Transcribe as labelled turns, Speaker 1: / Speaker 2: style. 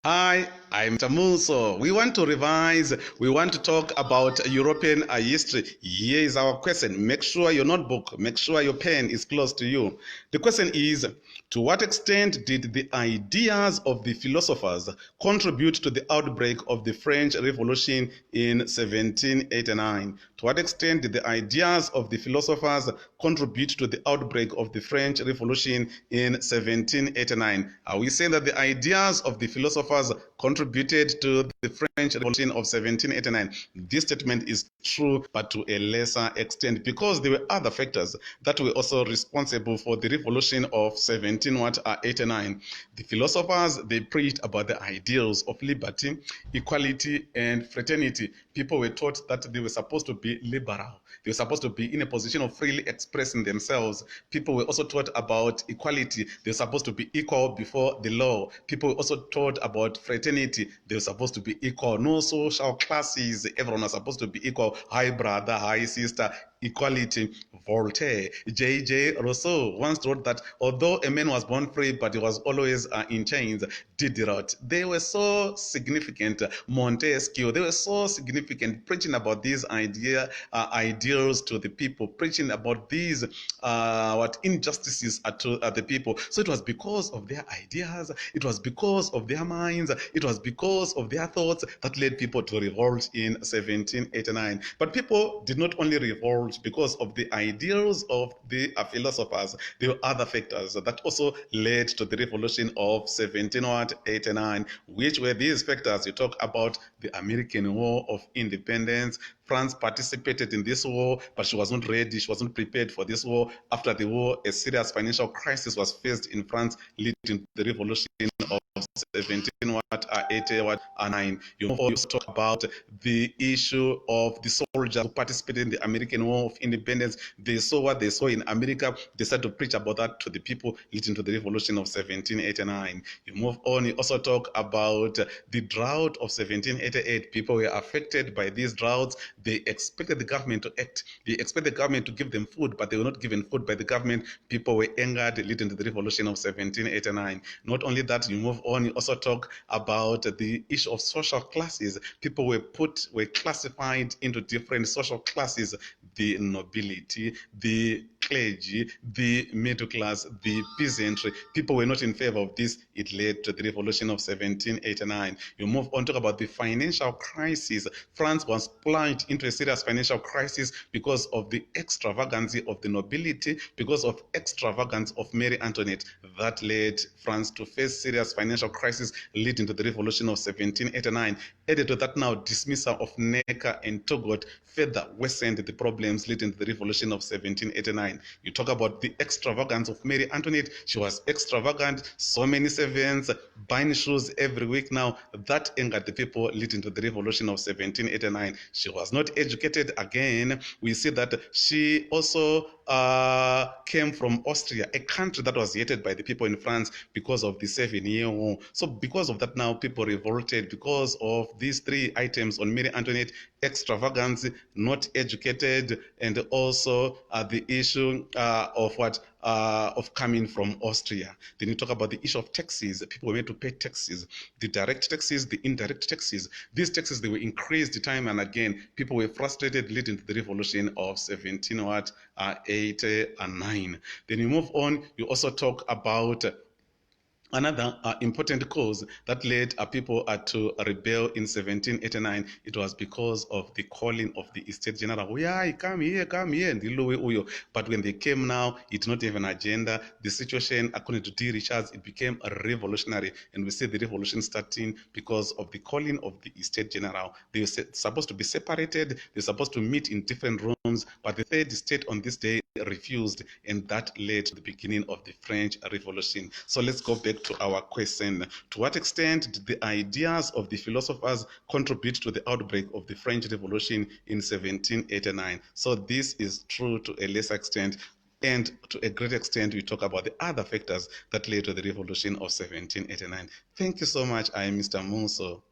Speaker 1: Hi, I'm Mr. Muso. We want to revise, we want to talk about European history. Here is our question. Make sure your notebook, make sure your pen is close to you. The question is, to what extent did the ideas of the philosophers contribute to the outbreak of the French Revolution in 1789? To what extent did the ideas of the philosophers contribute to the outbreak of the French Revolution in 1789? Are we saying that the ideas of the philosophers contributed to the French Revolution of 1789? This statement is true, but to a lesser extent, because there were other factors that were also responsible for the revolution of 1789. The philosophers, they preached about the ideals of liberty, equality, and fraternity. People were taught that they were supposed to be liberal. They were supposed to be in a position of freely expressing themselves. People were also taught about equality. They were supposed to be equal before the law. People were also taught about fraternity. They were supposed to be equal. No social classes. Everyone was supposed to be equal. Hi brother, hi sister. Equality. Voltaire, J.J. Rousseau once wrote that although a man was born free, but he was always in chains. Diderot, they were so significant. Montesquieu, they were so significant, preaching about these ideals to the people, preaching about these what injustices are to the people. So it was because of their ideas, it was because of their minds, it was because of their thoughts that led people to revolt in 1789. But people did not only revolt because of the ideals of the philosophers. There were other factors that also led to the revolution of 1789. Which were these factors? You talk about the American War of Independence. France participated in this war, but she was not ready, she was not prepared for this war. After the war, a serious financial crisis was faced in France, leading to the revolution of 1789. You also talk about the issue of the soldiers who participated in the American War of Independence. They saw what they saw in America. They started to preach about that to the people, leading to the revolution of 1789. You move on, you also talk about the drought of 1788. People were affected by these droughts. They expected the government to act. They expected the government to give them food, but they were not given food by the government. People were angered, leading to the revolution of 1789. Not only that, you move on, you also talk about the issue of social classes. People were classified into different social classes: the nobility, the clergy, the middle class, the peasantry. People were not in favor of this. It led to the revolution of 1789. You move on, talk about the financial crisis. France was plunged into a serious financial crisis because of the extravagancy of the nobility, because of extravagance of Mary Antoinette. That led France to face serious financial crisis, leading to the revolution of 1789. Added to that now, dismissal of Necker and Turgot further worsened the problems, leading to the revolution of 1789. You talk about the extravagance of Mary Antoinette. She was extravagant, so many servants, buying shoes every week now. That angered the people, leading to the revolution of 1789. She was not educated again. We see that she also came from Austria, a country that was hated by the people in France because of the 7-Year War. So because of that now, people revolted because of these three items on Mary Antoinette: extravagance, not educated, and also the issue of coming from Austria. Then you talk about the issue of taxes. People were made to pay taxes, the direct taxes, the indirect taxes. These taxes, they were increased time and again. People were frustrated, leading to the revolution of 1789. Then you move on, you also talk about another important cause that led people to rebel in 1789. It was because of the calling of the Estate General. Yeah, come here, come here. But when they came now, it did not have an agenda. The situation, according to D. Richards, it became a revolutionary. And we see the revolution starting because of the calling of the Estate General. They were supposed to be separated. They were supposed to meet in different rooms. But the third state on this day refused. And that led to the beginning of the French Revolution. So let's go back to our question. To what extent did the ideas of the philosophers contribute to the outbreak of the French Revolution in 1789? So this is true to a lesser extent, and to a great extent we talk about the other factors that led to the revolution of 1789. Thank you so much. I am Mr. Muso.